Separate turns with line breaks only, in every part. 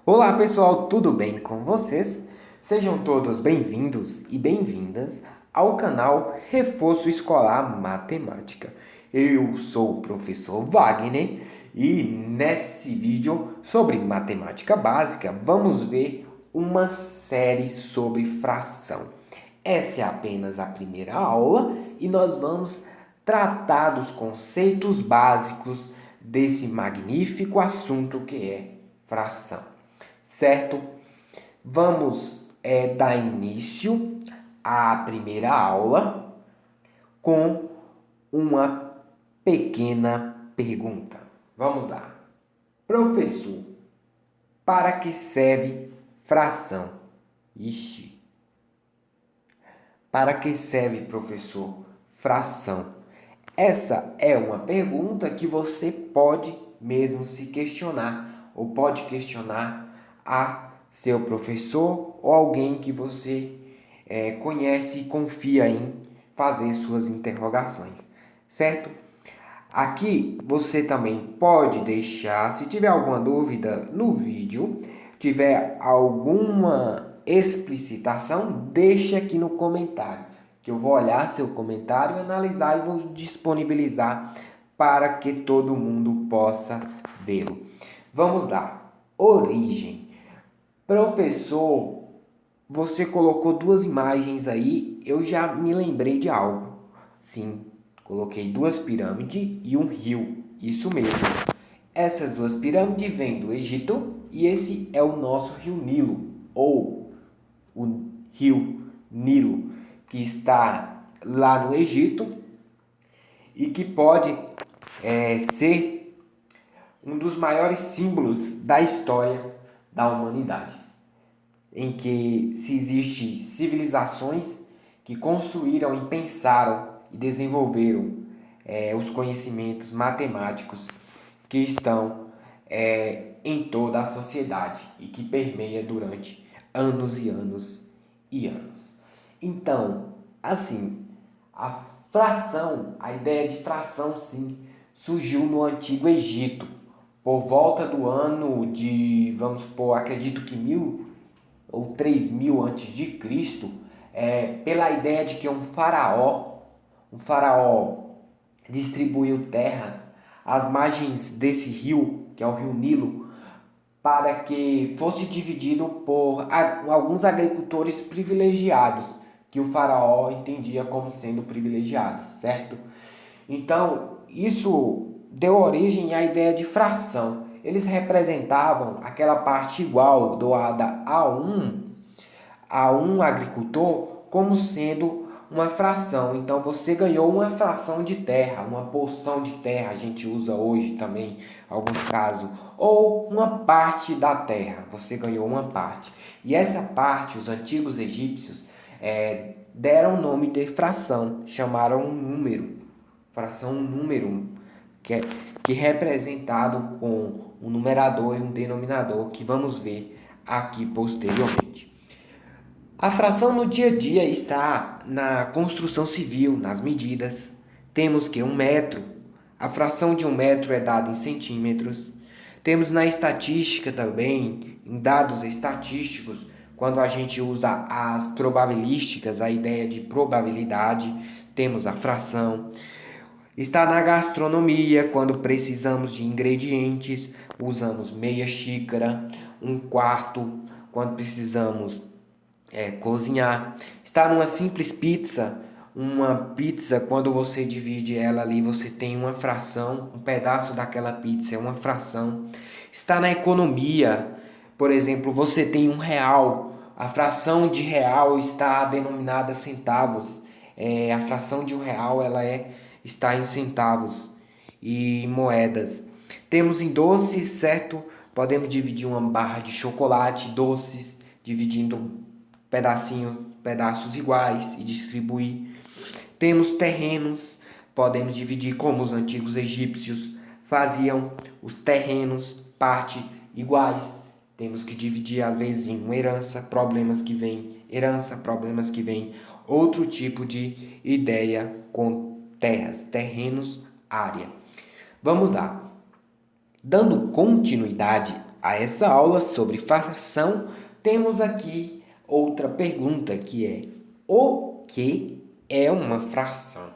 Olá pessoal, tudo bem com vocês? Sejam todos bem-vindos e bem-vindas ao canal Reforço Escolar Matemática. Eu sou o professor Wagner e nesse vídeo sobre matemática básica vamos ver uma série sobre fração. Essa é apenas a primeira aula e nós vamos tratar dos conceitos básicos desse magnífico assunto que é fração. Certo? Vamos dar início à primeira aula com uma pequena pergunta. Vamos lá. Professor, para que serve fração? Ixi. Para que serve, professor, fração? Essa é uma pergunta que você pode mesmo se questionar, ou pode questionar a seu professor ou alguém que você conhece e confia em fazer suas interrogações, certo? Aqui você também pode deixar, se tiver alguma dúvida no vídeo, tiver alguma explicitação, deixe aqui no comentário, que eu vou olhar seu comentário, analisar e vou disponibilizar para que todo mundo possa vê-lo. Vamos lá. Origem. Professor, você colocou duas imagens aí, eu já me lembrei de algo. Sim, coloquei duas pirâmides e um rio, isso mesmo. Essas duas pirâmides vêm do Egito e esse é o nosso rio Nilo, ou o rio Nilo, que está lá no Egito e que pode ser um dos maiores símbolos da história da humanidade, em que se existem civilizações que construíram e pensaram e desenvolveram os conhecimentos matemáticos que estão em toda a sociedade e que permeia durante anos e anos e anos. Então, assim, a fração, a ideia de fração, sim, surgiu no Antigo Egito, por volta do ano de, vamos supor, acredito que 1000 ou 3000 antes de Cristo, pela ideia de que um faraó distribuiu terras às margens desse rio, que é o rio Nilo, para que fosse dividido por alguns agricultores privilegiados, que o faraó entendia como sendo privilegiados, certo? Então, isso deu origem à ideia de fração. Eles representavam aquela parte igual doada a um agricultor como sendo uma fração. Então você ganhou uma fração de terra, uma porção de terra, a gente usa hoje também, em alguns casos, ou uma parte da terra, você ganhou uma parte. E essa parte, os antigos egípcios deram o nome de fração, chamaram um número, fração um número, que é representado com um numerador e um denominador, que vamos ver aqui posteriormente. A fração no dia a dia está na construção civil, nas medidas. Temos que 1 metro, a fração de 1 metro é dada em centímetros. Temos na estatística também, em dados estatísticos, quando a gente usa as probabilísticas, a ideia de probabilidade, temos a fração. Está na gastronomia, quando precisamos de ingredientes, usamos meia xícara, 1/4, quando precisamos cozinhar. Está numa simples pizza, uma pizza, quando você divide ela ali, você tem uma fração, um pedaço daquela pizza é uma fração. Está na economia, por exemplo, você tem R$ 1, a fração de real está denominada centavos. A fração de R$ 1 está em centavos e moedas. Temos em doces, certo? Podemos dividir uma barra de chocolate, doces, dividindo pedaços iguais e distribuir. Temos terrenos, podemos dividir como os antigos egípcios faziam os terrenos, parte iguais. Temos que dividir às vezes em uma herança, problemas que vem outro tipo de ideia com terras, terrenos, área. Vamos lá. Dando continuidade a essa aula sobre fração, temos aqui outra pergunta que é: o que é uma fração?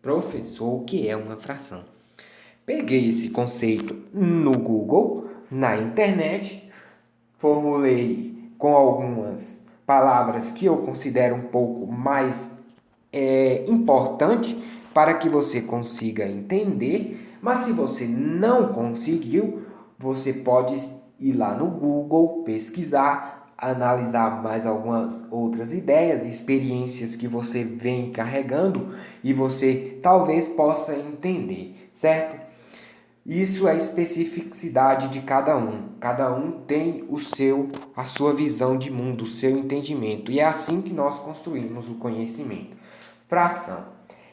Professor, o que é uma fração? Peguei esse conceito no Google, na internet, formulei com algumas palavras que eu considero um pouco mais importante para que você consiga entender, mas se você não conseguiu, você pode ir lá no Google, pesquisar, analisar mais algumas outras ideias, experiências que você vem carregando e você talvez possa entender, certo? Isso é especificidade de cada um. Cada um tem a sua visão de mundo, o seu entendimento. E é assim que nós construímos o conhecimento. Fração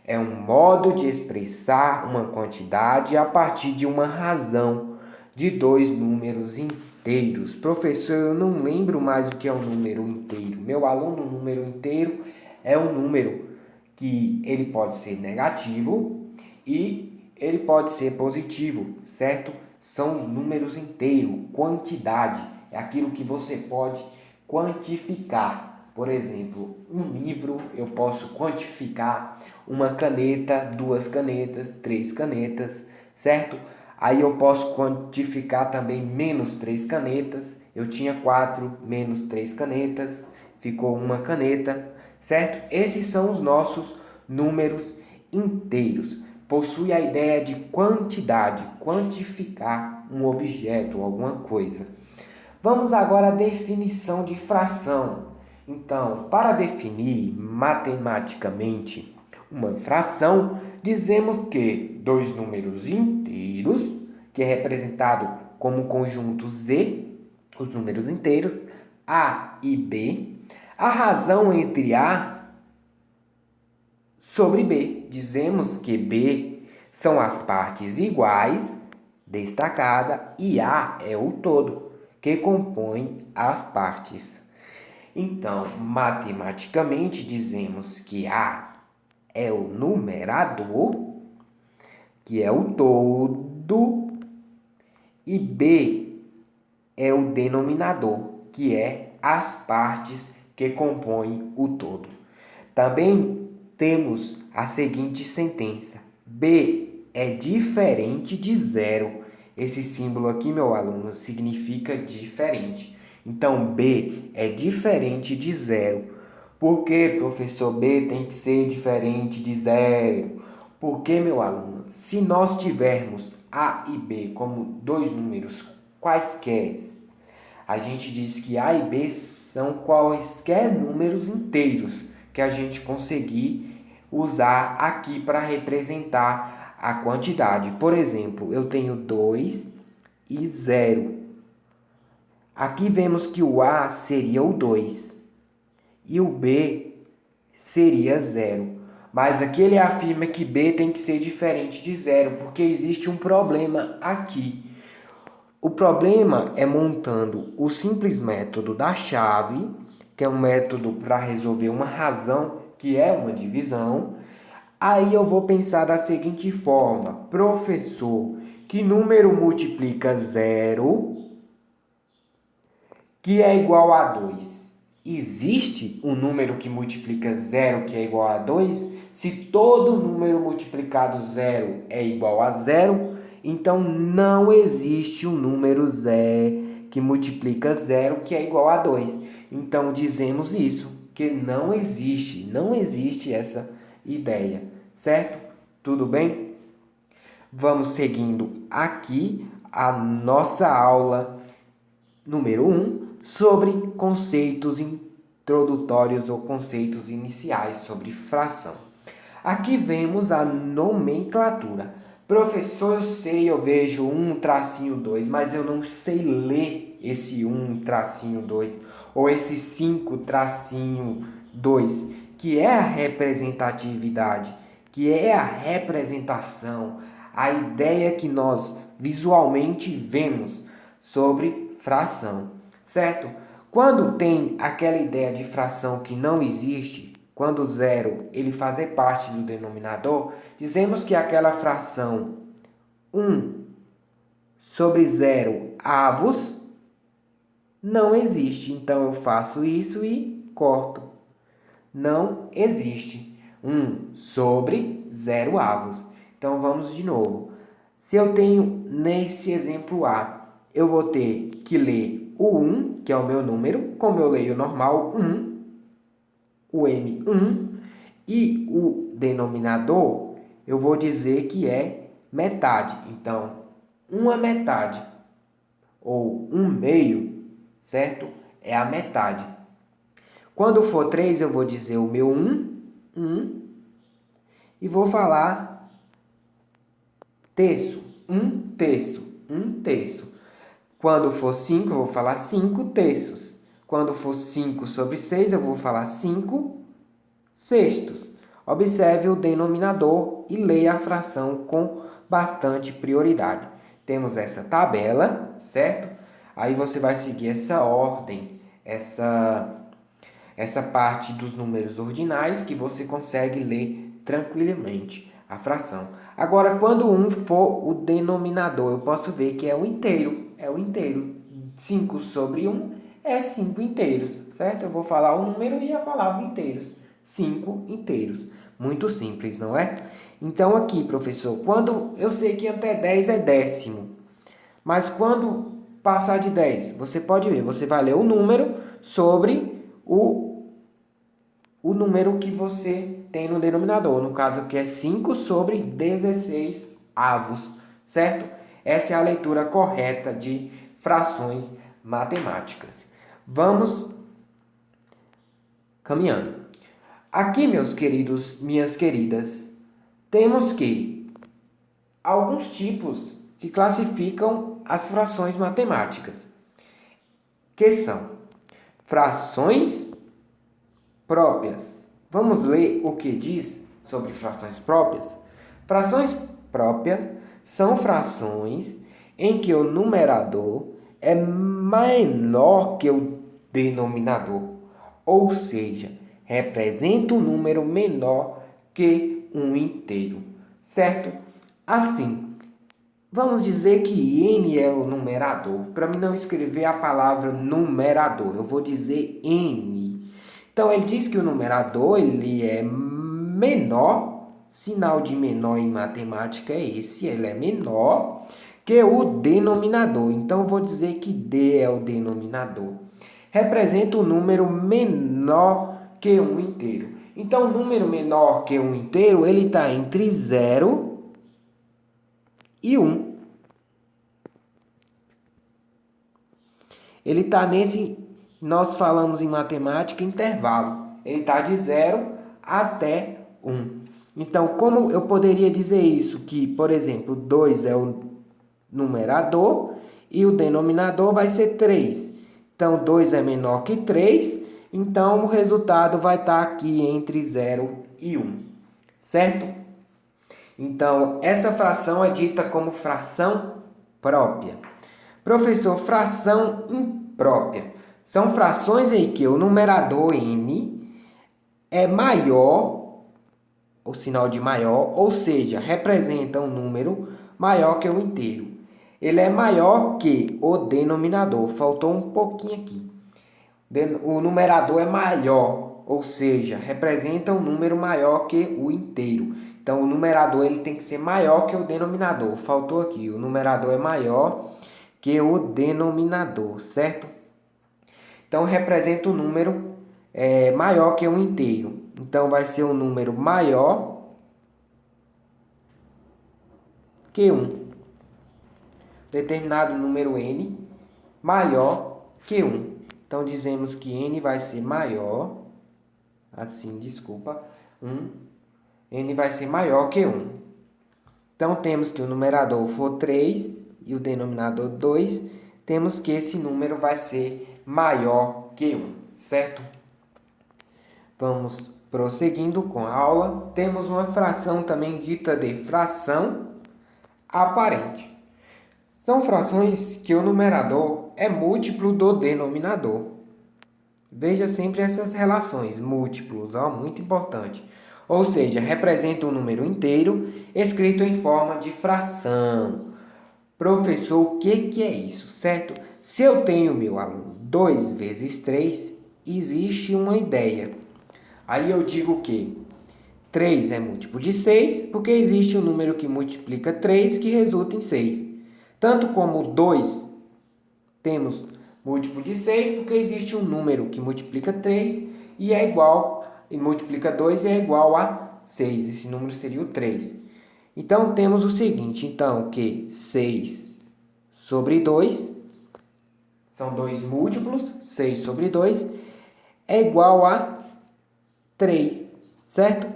é um modo de expressar uma quantidade a partir de uma razão de dois números inteiros. Professor, eu não lembro mais o que é um número inteiro. Meu aluno, um número inteiro é um número que ele pode ser negativo e ele pode ser positivo, certo? São os números inteiros, quantidade, é aquilo que você pode quantificar. Por exemplo, um livro eu posso quantificar, uma caneta, 2 canetas, 3 canetas, certo? Aí eu posso quantificar também menos 3 canetas, eu tinha 4, menos 3 canetas, ficou uma caneta, certo? Esses são os nossos números inteiros. Possui a ideia de quantidade, quantificar um objeto, alguma coisa. Vamos agora à definição de fração. Então, para definir matematicamente uma fração, dizemos que dois números inteiros, que é representado como conjunto Z, os números inteiros, A e B, a razão entre A sobre B. Dizemos que B são as partes iguais, destacada, e A é o todo, que compõe as partes. Então, matematicamente, dizemos que A é o numerador, que é o todo, e B é o denominador, que é as partes que compõem o todo. Também temos a seguinte sentença: B é diferente de zero. Esse símbolo aqui, meu aluno, significa diferente. Então, B é diferente de zero. Por que, professor, B tem que ser diferente de zero? Porque, meu aluno, se nós tivermos A e B como dois números quaisquer, a gente diz que A e B são quaisquer números inteiros que a gente conseguir usar aqui para representar a quantidade. Por exemplo, eu tenho 2 e 0. Aqui vemos que o A seria o 2 e o B seria 0. Mas aqui ele afirma que B tem que ser diferente de 0, porque existe um problema aqui. O problema é montando o simples método da chave, que é um método para resolver uma razão, que é uma divisão. Aí eu vou pensar da seguinte forma: professor, que número multiplica 0, que é igual a 2? Existe um número que multiplica 0 que é igual a 2? Se todo número multiplicado 0 é igual a 0, então não existe um número que multiplica 0 que é igual a 2. Então dizemos isso, que não existe essa ideia, certo? Tudo bem? Vamos seguindo aqui a nossa aula número 1 sobre conceitos introdutórios ou conceitos iniciais sobre fração. Aqui vemos a nomenclatura. Professor, eu sei, eu vejo 1-2, mas eu não sei ler esse 1-2 ou esse 5-2, que é a representatividade, que é a representação, a ideia que nós visualmente vemos sobre fração, certo? Quando tem aquela ideia de fração que não existe, quando o zero ele fazer parte do denominador, dizemos que aquela fração 1 sobre 0 avos não existe. Então, eu faço isso e corto. Não existe. 1 sobre 0 avos. Então, vamos de novo. Se eu tenho, nesse exemplo A, eu vou ter que ler o 1, que é o meu número, como eu leio normal, 1, o M, 1, e o denominador, eu vou dizer que é metade. Então, uma metade, ou 1/2, certo? É a metade. Quando for 3, eu vou dizer o meu 1, e vou falar terço, 1/3, 1/3. Quando for 5, eu vou falar 5/3. Quando for 5 sobre 6, eu vou falar 5/6. Observe o denominador e leia a fração com bastante prioridade. Temos essa tabela, certo? Aí você vai seguir essa ordem, essa parte dos números ordinais que você consegue ler tranquilamente a fração. Agora, quando 1 for o denominador, eu posso ver que é o inteiro. É o inteiro. 5 sobre 1 é 5 inteiros, certo? Eu vou falar o número e a palavra inteiros. 5 inteiros. Muito simples, não é? Então, aqui, professor, quando eu sei que até 10 é décimo, mas quando passar de 10, você pode ver, você vai ler o número sobre o número que você tem no denominador. No caso aqui é 5 sobre 16 avos, certo? Essa é a leitura correta de frações matemáticas. Vamos caminhando. Aqui, meus queridos, minhas queridas, temos que alguns tipos que classificam as frações matemáticas, que são frações próprias. Vamos ler o que diz sobre frações próprias? Frações próprias são frações em que o numerador é menor que o denominador, ou seja, representa um número menor que um inteiro, certo? Assim, vamos dizer que n é o numerador. Para mim não escrever a palavra numerador, eu vou dizer n. Então, ele diz que o numerador ele é menor, sinal de menor em matemática é esse, ele é menor que o denominador. Então, eu vou dizer que D é o denominador. Representa um número menor que um inteiro. Então, o número menor que um inteiro, ele está entre 0 e 1. Ele está nesse, nós falamos em matemática, intervalo. Ele está de 0 até 1. Então, como eu poderia dizer isso? Que, por exemplo, 2 é o numerador e o denominador vai ser 3. Então, 2 é menor que 3, então o resultado vai estar aqui entre 0 e 1, certo? Então, essa fração é dita como fração própria. Professor, fração imprópria. São frações em que o numerador n é maior, o sinal de maior, ou seja, representa um número maior que o inteiro. Ele é maior que o denominador. Faltou um pouquinho aqui. O numerador é maior, ou seja, representa um número maior que o inteiro. Então, o numerador ele tem que ser maior que o denominador. Faltou aqui. O numerador é maior que o denominador, certo? Então, representa um número maior que um inteiro. Então, vai ser um número maior que 1. Determinado número n maior que 1. Então, dizemos que n vai ser maior, assim, desculpa, 1. N vai ser maior que 1. Então, temos que o numerador for 3 e o denominador 2, temos que esse número vai ser maior que 1, certo? Vamos prosseguindo com a aula. Temos uma fração também dita de fração aparente. São frações que o numerador é múltiplo do denominador. Veja sempre essas relações, múltiplos, muito importante. Ou seja, representa um número inteiro escrito em forma de fração. Professor, o que é isso, certo? Se eu tenho, meu aluno, 2 vezes 3, existe uma ideia. Aí eu digo que 3 é múltiplo de 6, porque existe um número que multiplica 3, que resulta em 6. Tanto como 2, temos múltiplo de 6, porque existe um número que multiplica 3 e é igual, e multiplica 2 e é igual a 6. Esse número seria o 3. Então, temos o seguinte, então, que 6 sobre 2, são dois múltiplos, 6 sobre 2, é igual a 3, certo?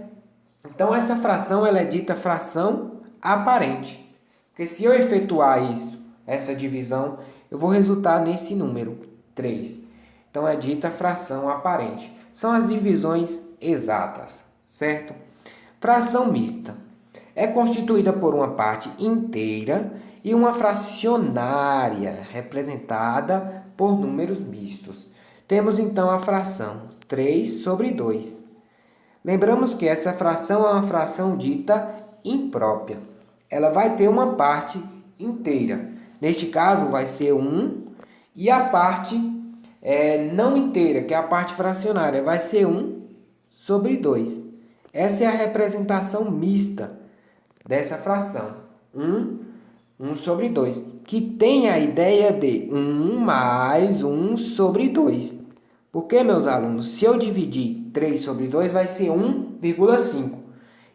Então, essa fração ela é dita fração aparente. Porque se eu efetuar isso, essa divisão, eu vou resultar nesse número, 3. Então, é dita fração aparente. São as divisões exatas, certo? Fração mista. É constituída por uma parte inteira e uma fracionária, representada por números mistos. Temos, então, a fração 3 sobre 2. Lembramos que essa fração é uma fração dita imprópria. Ela vai ter uma parte inteira. Neste caso, vai ser 1, e a parte não inteira, que é a parte fracionária, vai ser 1 sobre 2. Essa é a representação mista dessa fração. 1 sobre 2, que tem a ideia de 1 mais 1 sobre 2. Porque, meus alunos, se eu dividir 3 sobre 2, vai ser 1,5.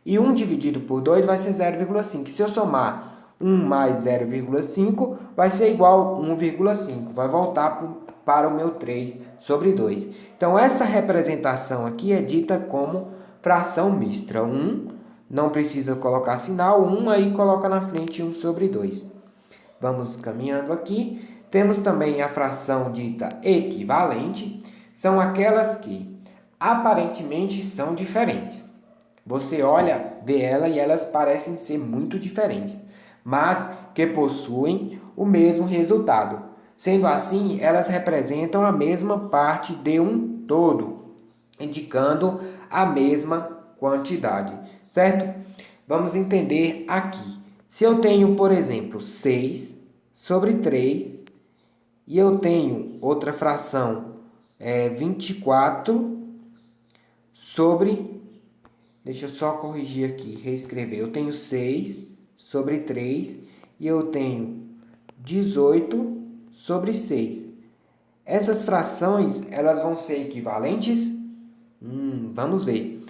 E 1 dividido por 2 vai ser 0,5. Se eu somar 1 mais 0,5, vai ser igual a 1,5. Vai voltar para o meu 3 sobre 2. Então, essa representação aqui é dita como fração mista. 1, não precisa colocar sinal, 1 aí coloca na frente 1 sobre 2. Vamos caminhando aqui. Temos também a fração dita equivalente. São aquelas que aparentemente são diferentes. Você olha, vê ela e elas parecem ser muito diferentes, mas que possuem o mesmo resultado. Sendo assim, elas representam a mesma parte de um todo, indicando a mesma quantidade, certo? Vamos entender aqui. Se eu tenho, por exemplo, 6 sobre 3 e eu tenho outra fração 24 sobre... Deixa eu só corrigir aqui, reescrever. Eu tenho 6 sobre 3 e eu tenho 18 sobre 6. Essas frações, elas vão ser equivalentes? Vamos ver.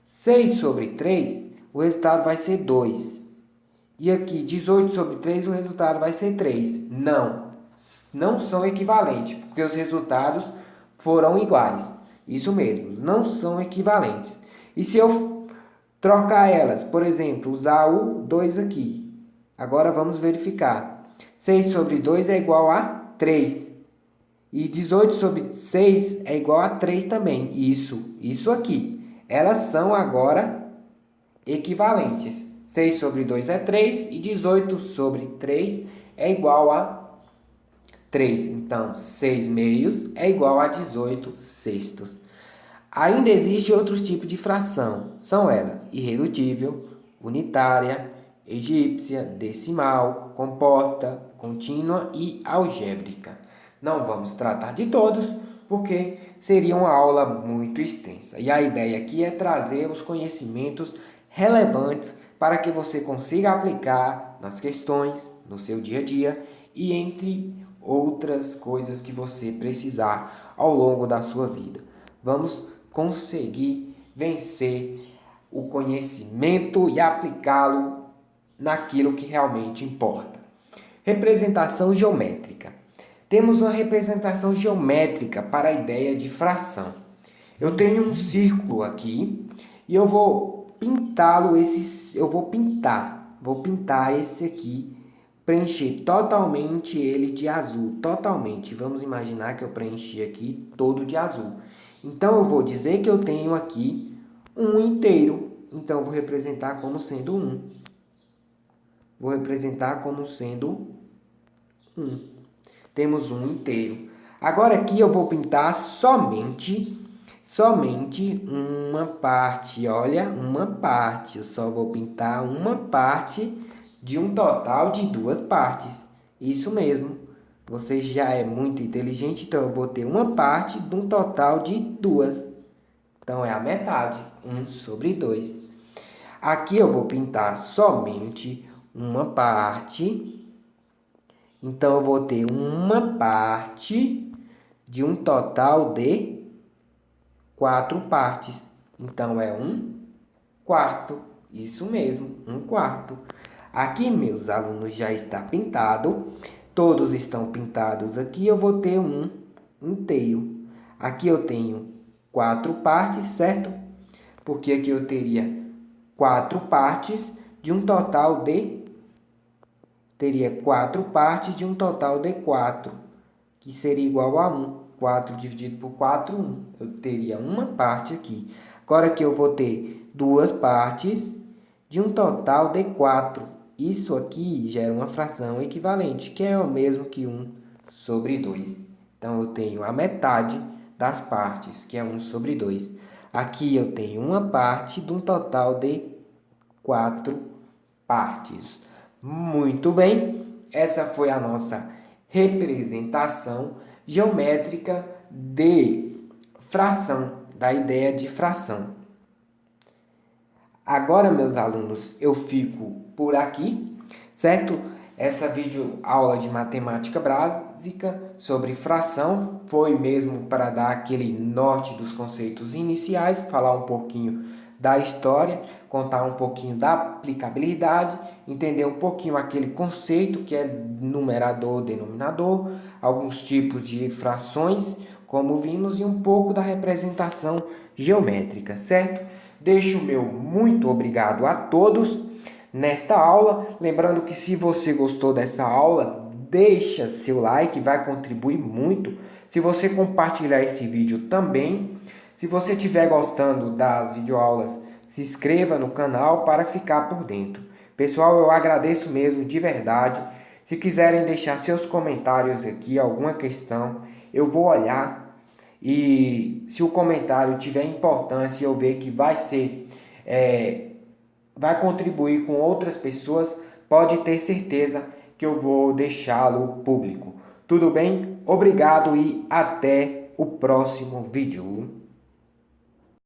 6 sobre 3, o resultado vai ser 2. E aqui, 18 sobre 3, o resultado vai ser 3. Não são equivalentes, porque os resultados foram iguais. Isso mesmo, não são equivalentes. E se eu trocar elas, por exemplo, usar o 2 aqui. Agora vamos verificar. 6 sobre 2 é igual a 3. E 18 sobre 6 é igual a 3 também. Isso aqui. Elas são agora equivalentes. 6 sobre 2 é 3 e 18 sobre 3 é igual a 3. Então, 6 meios é igual a 18 sextos. Ainda existe outros tipos de fração. São elas irredutível, unitária, egípcia, decimal, composta, contínua e algébrica. Não vamos tratar de todos, porque seria uma aula muito extensa. E a ideia aqui é trazer os conhecimentos relevantes para que você consiga aplicar nas questões, no seu dia a dia e entre outras coisas que você precisar ao longo da sua vida. Vamos conseguir vencer o conhecimento e aplicá-lo naquilo que realmente importa. Representação geométrica. Temos uma representação geométrica para a ideia de fração. Eu tenho um círculo aqui e eu vou pintá-lo, vou pintar esse aqui, preencher totalmente ele de azul, totalmente. Vamos imaginar que eu preenchi aqui todo de azul. Então, eu vou dizer que eu tenho aqui um inteiro. Então, eu vou representar como sendo 1. Vou representar como sendo 1. Temos um inteiro. Agora, aqui eu vou pintar somente uma parte. Olha, uma parte. Eu só vou pintar uma parte de um total de duas partes. Isso mesmo, você já é muito inteligente, então eu vou ter uma parte de um total de duas. Então é a metade, 1 sobre 2. Aqui eu vou pintar somente uma parte. Então eu vou ter uma parte de um total de 4 partes. Então é 1/4. Isso mesmo, 1/4. Aqui meus alunos já está pintado. Todos estão pintados aqui. Eu vou ter um inteiro. Aqui eu tenho 4 partes, certo? Porque aqui eu teria 4 partes de um total de... Teria 4 partes de um total de 4, que seria igual a 1. 4 dividido por 4, 1. Eu teria uma parte aqui. Agora aqui eu vou ter duas partes de um total de 4. Isso aqui gera uma fração equivalente, que é o mesmo que 1 sobre 2. Então, eu tenho a metade das partes, que é 1 sobre 2. Aqui eu tenho uma parte de um total de 4 partes. Muito bem, essa foi a nossa representação geométrica de fração, da ideia de fração. Agora, meus alunos, eu fico por aqui, certo? Essa videoaula de matemática básica sobre fração foi mesmo para dar aquele norte dos conceitos iniciais, falar um pouquinho da história, contar um pouquinho da aplicabilidade, entender um pouquinho aquele conceito que é numerador, denominador, alguns tipos de frações, como vimos, e um pouco da representação geométrica, certo? Deixo o meu muito obrigado a todos nesta aula. Lembrando que se você gostou dessa aula, deixa seu like, vai contribuir muito. Se você compartilhar esse vídeo também. Se você estiver gostando das videoaulas, se inscreva no canal para ficar por dentro. Pessoal, eu agradeço mesmo de verdade. Se quiserem deixar seus comentários aqui, alguma questão, eu vou olhar. E se o comentário tiver importância e eu ver que vai contribuir com outras pessoas, pode ter certeza que eu vou deixá-lo público. Tudo bem? Obrigado e até o próximo vídeo.